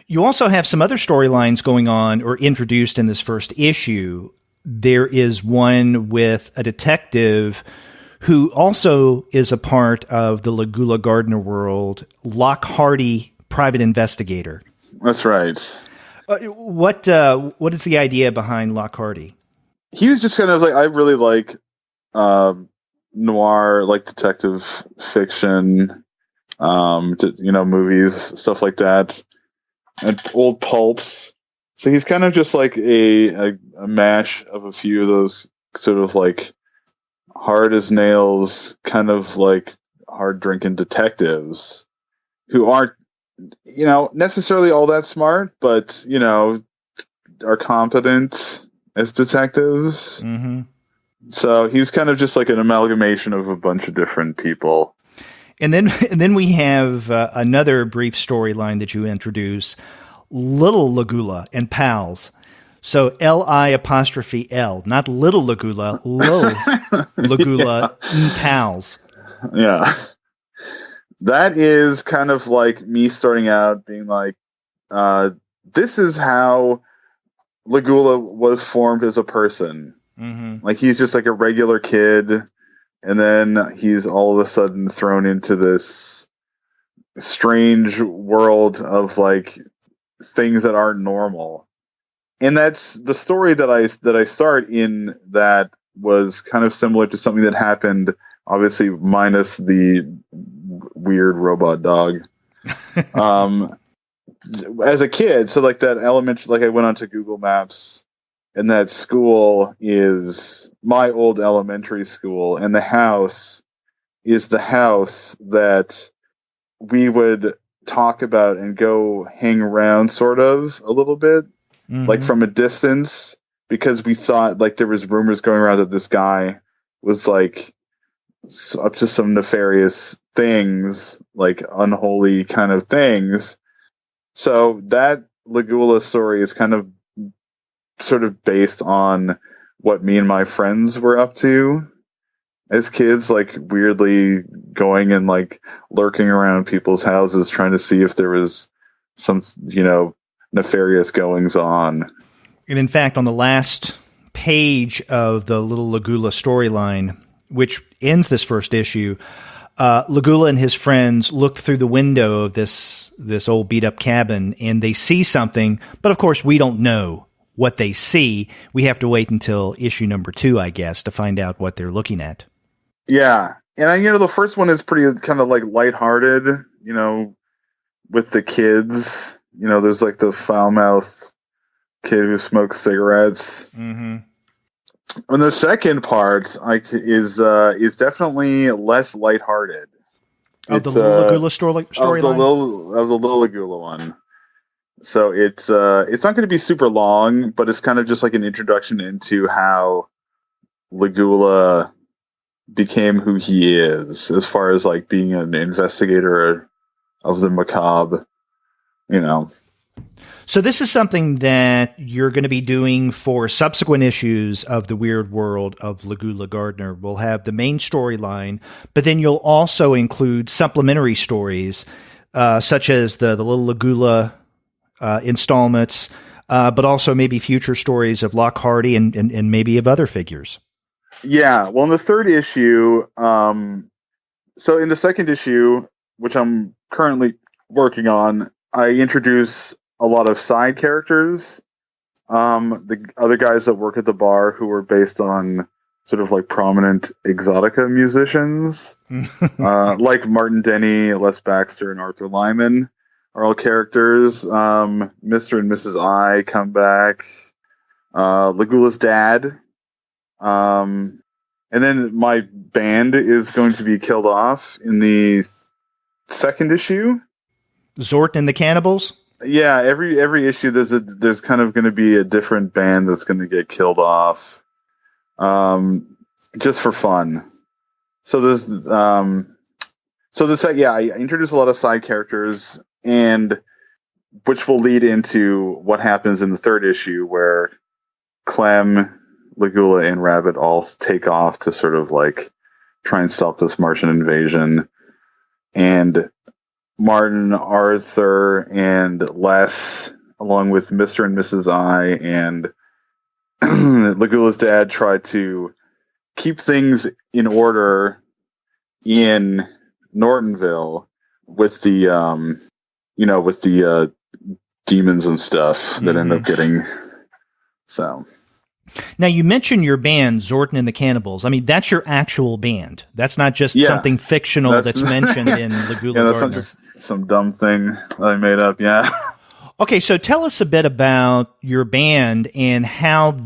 You also have some other storylines going on or introduced in this first issue. There is one with a detective who also is a part of the Lagoola Gardner world, Lock Hardy, private investigator. That's right. What is the idea behind Lock Hardy? He was just kind of like, I really like noir, like detective fiction, movies, stuff like that, and old pulps. So he's kind of just like a mash of a few of those sort of like hard as nails, kind of like hard drinking detectives who aren't, necessarily all that smart, but, are competent as detectives. Mm-hmm. So he was kind of just like an amalgamation of a bunch of different people. And then we have another brief storyline that you introduce, Little Lagoola and Pals. So L-I'-L, not Little Lagoola, Lil Lagoola and Pals. Yeah. That is kind of like me starting out being like, this is how Lagoola was formed as a person. Mm-hmm. Like he's just like a regular kid, and then he's all of a sudden thrown into this strange world of like things that aren't normal. And that's the story that I start in. That was kind of similar to something that happened, obviously minus the weird robot dog. As a kid, so like that elementary, like I went onto Google Maps. And that school is my old elementary school, and the house is the house that we would talk about and go hang around sort of a little bit, like from a distance, because we thought like there was rumors going around that this guy was like up to some nefarious things, like unholy kind of things. So that Lagoola story is kind of sort of based on what me and my friends were up to as kids, like weirdly going and like lurking around people's houses trying to see if there was some, nefarious goings on. And in fact, on the last page of the Little Lagoola storyline, which ends this first issue, Lagoola and his friends look through the window of this old beat up cabin, and they see something, but of course we don't know what they see. We have to wait until issue number 2, I guess, to find out what they're looking at. Yeah. And the first one is pretty kind of like lighthearted, with the kids. There's like the foul-mouthed kid who smokes cigarettes. Mm-hmm. And the second part is definitely less lighthearted. Of the little Lagoola storyline? Of the little Lagoola one. So it's not going to be super long, but it's kind of just like an introduction into how Lagoola became who he is, as far as like being an investigator of the macabre, So this is something that you're going to be doing for subsequent issues of the Weird World of Lagoola Gardner. We'll have the main storyline, but then you'll also include supplementary stories, such as the little Lagoola installments, but also maybe future stories of Lock Hardy and maybe of other figures. Yeah, well, in the third issue, so in the second issue, which I'm currently working on, I introduce a lot of side characters, the other guys that work at the bar who are based on sort of like prominent exotica musicians, like Martin Denny, Les Baxter, and Arthur Lyman are all characters. Mr. and Mrs. I come back. Lagoola's dad. And then my band is going to be killed off in the second issue. Zorton and the Cannibals? Yeah, every issue there's kind of going to be a different band that's going to get killed off, just for fun. So I introduce a lot of side characters, and which will lead into what happens in the third issue, where Clem, Lagoola, and Rabbit all take off to sort of like try and stop this Martian invasion, and Martin, Arthur, and Les, along with Mr. and Mrs. I and Lagoola's dad, try to keep things in order in Nortonville with the demons and stuff that end up getting. So now you mentioned your band, Zorton and the Cannibals. I mean, that's your actual band. That's not just something fictional that's mentioned in Lagoola Gardner. That's not just some dumb thing that I made up. Yeah. Okay, so tell us a bit about your band and how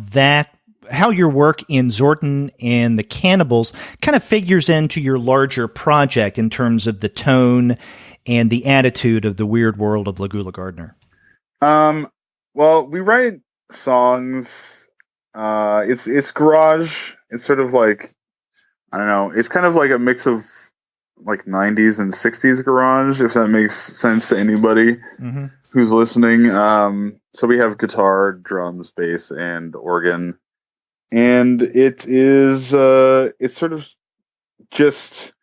your work in Zorton and the Cannibals kind of figures into your larger project in terms of the tone and the attitude of the Weird World of Lagoola Gardner. Well, we write songs. It's garage. It's sort of like, I don't know. It's kind of like a mix of like 90s and 60s garage, if that makes sense to anybody who's listening. So we have guitar, drums, bass, and organ, and it is it's sort of just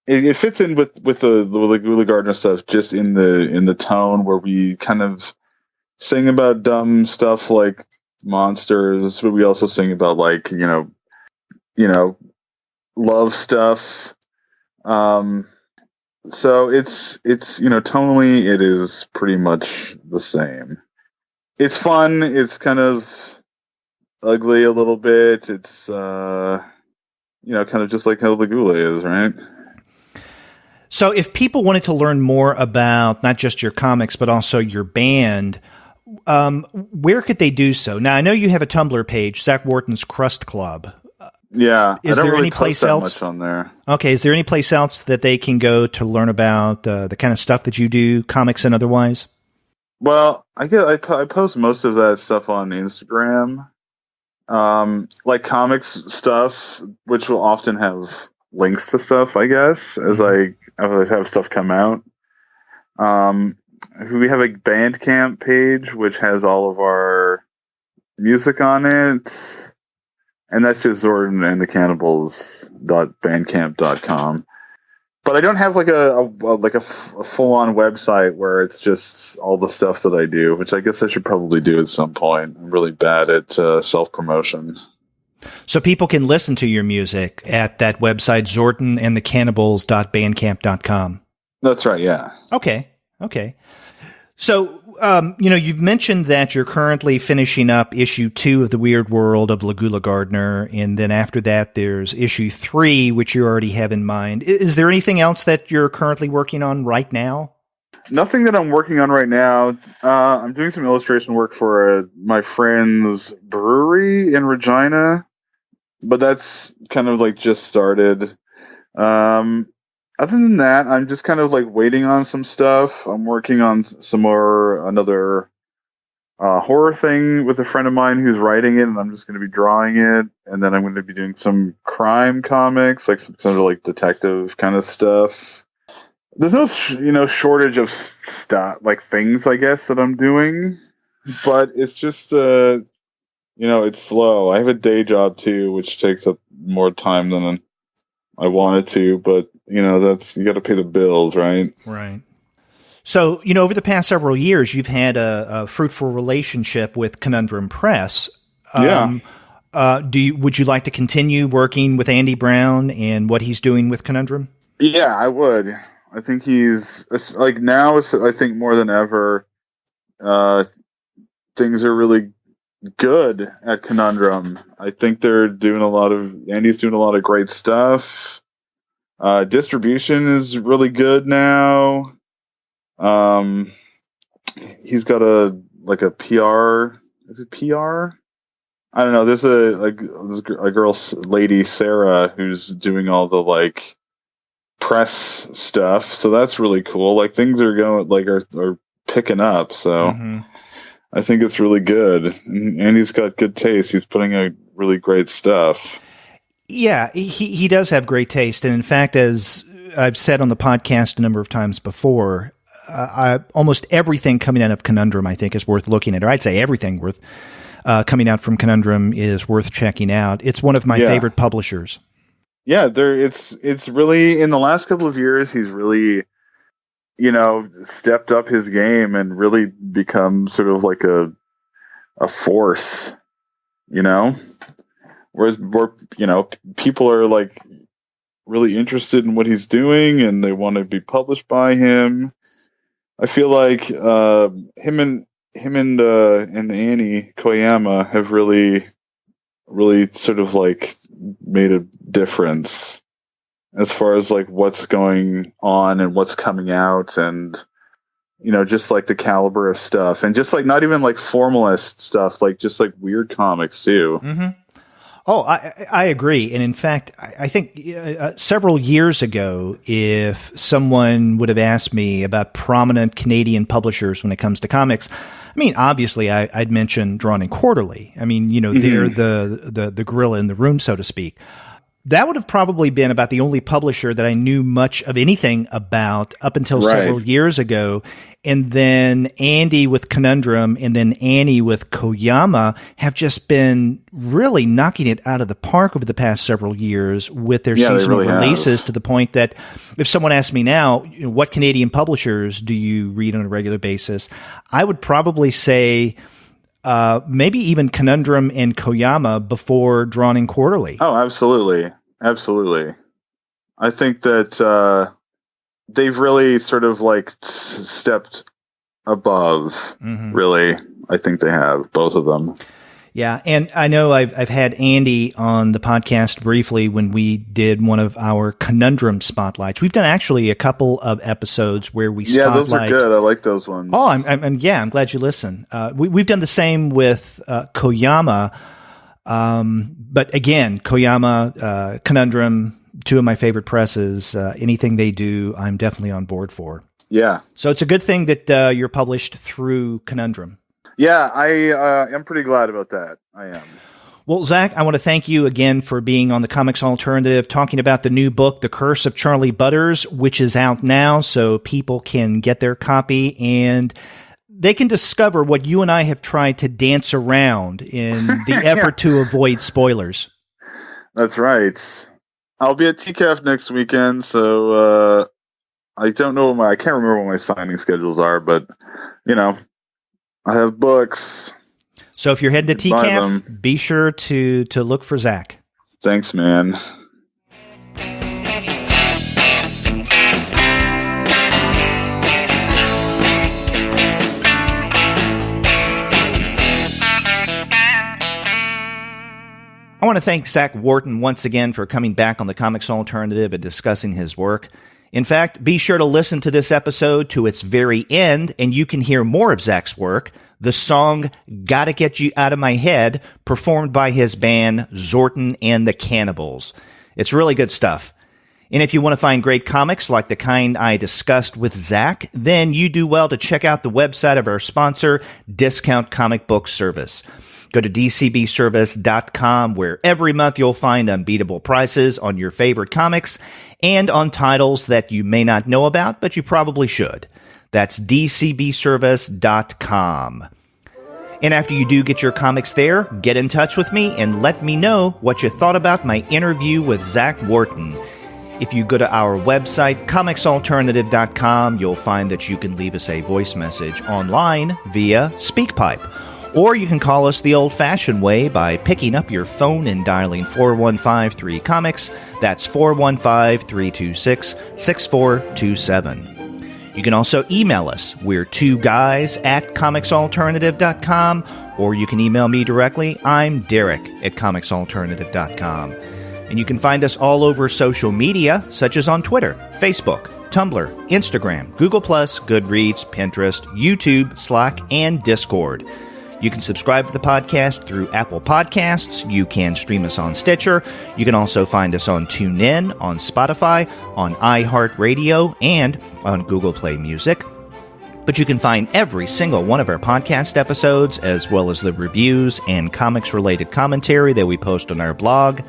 it fits in with the Lagoola Gardner stuff, just in the tone where we kind of sing about dumb stuff like monsters, but we also sing about like love stuff. So it's tonally it is pretty much the same. It's fun. It's kind of ugly a little bit. It's kind of just like how Lagoola is, right? So if people wanted to learn more about not just your comics but also your band, where could they do so? Now I know you have a Tumblr page, Zach Worton's Crust Club. Yeah, is there any place else much on there? Okay, is there any place else that they can go to learn about the kind of stuff that you do, comics and otherwise? Well, I post most of that stuff on Instagram, like comics stuff, which will often have links to stuff, I guess, as I have stuff come out. We have a Bandcamp page which has all of our music on it. And that's just Zorton and the Cannibals.bandcamp.com. But I don't have like a full-on website where it's just all the stuff that I do, which I guess I should probably do at some point. I'm really bad at self-promotion. So people can listen to your music at that website, zortonandthecannibals.bandcamp.com. That's right, yeah. Okay. So, you've mentioned that you're currently finishing up issue 2 of The Weird World of Lagoola Gardner, and then after that there's issue 3, which you already have in mind. Is there anything else that you're currently working on right now? Nothing that I'm working on right now. I'm doing some illustration work for my friend's brewery in Regina, but that's kind of like just started. Other than that, I'm just kind of like waiting on some stuff. I'm working on another horror thing with a friend of mine who's writing it, and I'm just going to be drawing it. And then I'm going to be doing some crime comics, like some sort of like detective kind of stuff. There's no, shortage of stuff, like things, I guess, that I'm doing, but it's just, it's slow. I have a day job too, which takes up more time than I wanted to, but you got to pay the bills, right? Right. So, over the past several years, you've had a fruitful relationship with Conundrum Press. Yeah. Would you like to continue working with Andy Brown and what he's doing with Conundrum? Yeah, I would. I think he's like now. I think more than ever, things are really good at Conundrum. I think Andy's doing a lot of great stuff. Distribution is really good now. He's got a PR. Is it PR? I don't know. There's a girl, Lady Sarah, who's doing all the press stuff. So that's really cool. Like things are going are picking up. So I think it's really good. And he's got good taste. He's putting out really great stuff. Yeah, he does have great taste. And in fact, as I've said on the podcast a number of times before, almost everything coming out of Conundrum, I think, is worth looking at. Or I'd say everything coming out from Conundrum is worth checking out. It's one of my favorite publishers. Yeah, it's really, in the last couple of years, he's really, stepped up his game and really become sort of like a force, where people are really interested in what he's doing and they want to be published by him. I feel like him and Annie Koyama have really sort of made a difference as far as what's going on and what's coming out, and just the caliber of stuff, and just not even formalist stuff, just weird comics too. Mm-hmm. Oh, I agree. And in fact, I think several years ago, if someone would have asked me about prominent Canadian publishers when it comes to comics, I mean, obviously, I'd mention Drawn and Quarterly. I mean, they're the gorilla in the room, so to speak. That would have probably been about the only publisher that I knew much of anything about up until several years ago. And then Andy with Conundrum and then Annie with Koyama have just been really knocking it out of the park over the past several years with their seasonal releases, to the point that if someone asked me now, what Canadian publishers do you read on a regular basis, I would probably say maybe even Conundrum and Koyama before Drawn and Quarterly. Oh, absolutely. Absolutely. I think that they've really sort of stepped above, really. I think they have, both of them. Yeah, and I know I've had Andy on the podcast briefly when we did one of our Conundrum spotlights. We've done actually a couple of episodes where we spotlight. Yeah, those are good. I like those ones. Oh, I'm glad you listen. We've done the same with Koyama, but again, Koyama, Conundrum, two of my favorite presses. Anything they do, I'm definitely on board for. Yeah. So it's a good thing that you're published through Conundrum. Yeah, I am pretty glad about that. I am. Well, Zach, I want to thank you again for being on the Comics Alternative, talking about the new book, The Curse of Charley Butters, which is out now, so people can get their copy and they can discover what you and I have tried to dance around in the effort to avoid spoilers. That's right. I'll be at TCAF next weekend, so I don't know I can't remember what my signing schedules are, but I have books. So if you're heading to TCAF, be sure to look for Zach. Thanks, man. I want to thank Zach Worton once again for coming back on the Comics Alternative and discussing his work. In fact, be sure to listen to this episode to its very end, and you can hear more of Zach's work. The song Gotta Get You Out of My Head, performed by his band Zorton and the Cannibals. It's really good stuff. And if you want to find great comics like the kind I discussed with Zach, then you do well to check out the website of our sponsor, Discount Comic Book Service. Go to dcbservice.com, where every month you'll find unbeatable prices on your favorite comics and on titles that you may not know about, but you probably should. That's dcbservice.com. And after you do get your comics there, get in touch with me and let me know what you thought about my interview with Zach Worton. If you go to our website, comicsalternative.com, you'll find that you can leave us a voice message online via SpeakPipe. Or you can call us the old-fashioned way by picking up your phone and dialing 4153-COMICS. That's 415-326-6427. You can also email us. We're 2guys@comicsalternative.com. Or you can email me directly. I'm Derek at comicsalternative.com. And you can find us all over social media, such as on Twitter, Facebook, Tumblr, Instagram, Google+, Goodreads, Pinterest, YouTube, Slack, and Discord. You can subscribe to the podcast through Apple Podcasts. You can stream us on Stitcher. You can also find us on TuneIn, on Spotify, on iHeartRadio, and on Google Play Music. But you can find every single one of our podcast episodes, as well as the reviews and comics-related commentary that we post on our blog,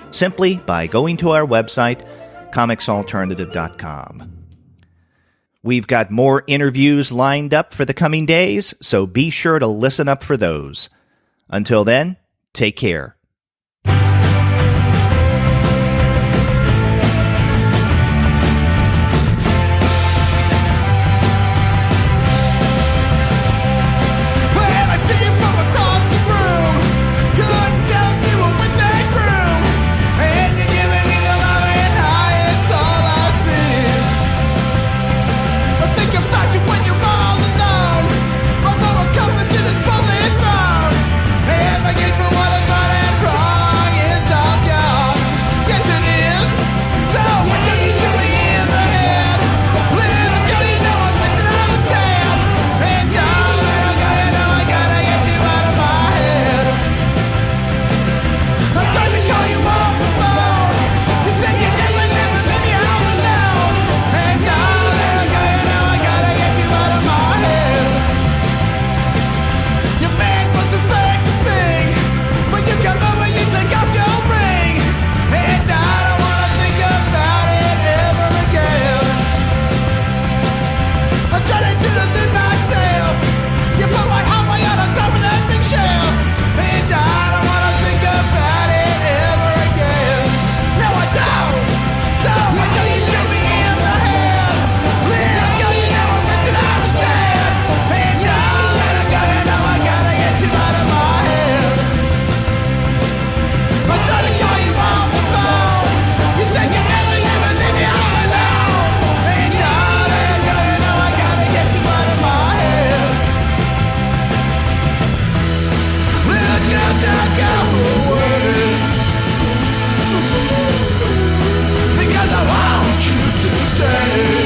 simply by going to our website, comicsalternative.com. We've got more interviews lined up for the coming days, so be sure to listen up for those. Until then, take care. Because I want you to stay.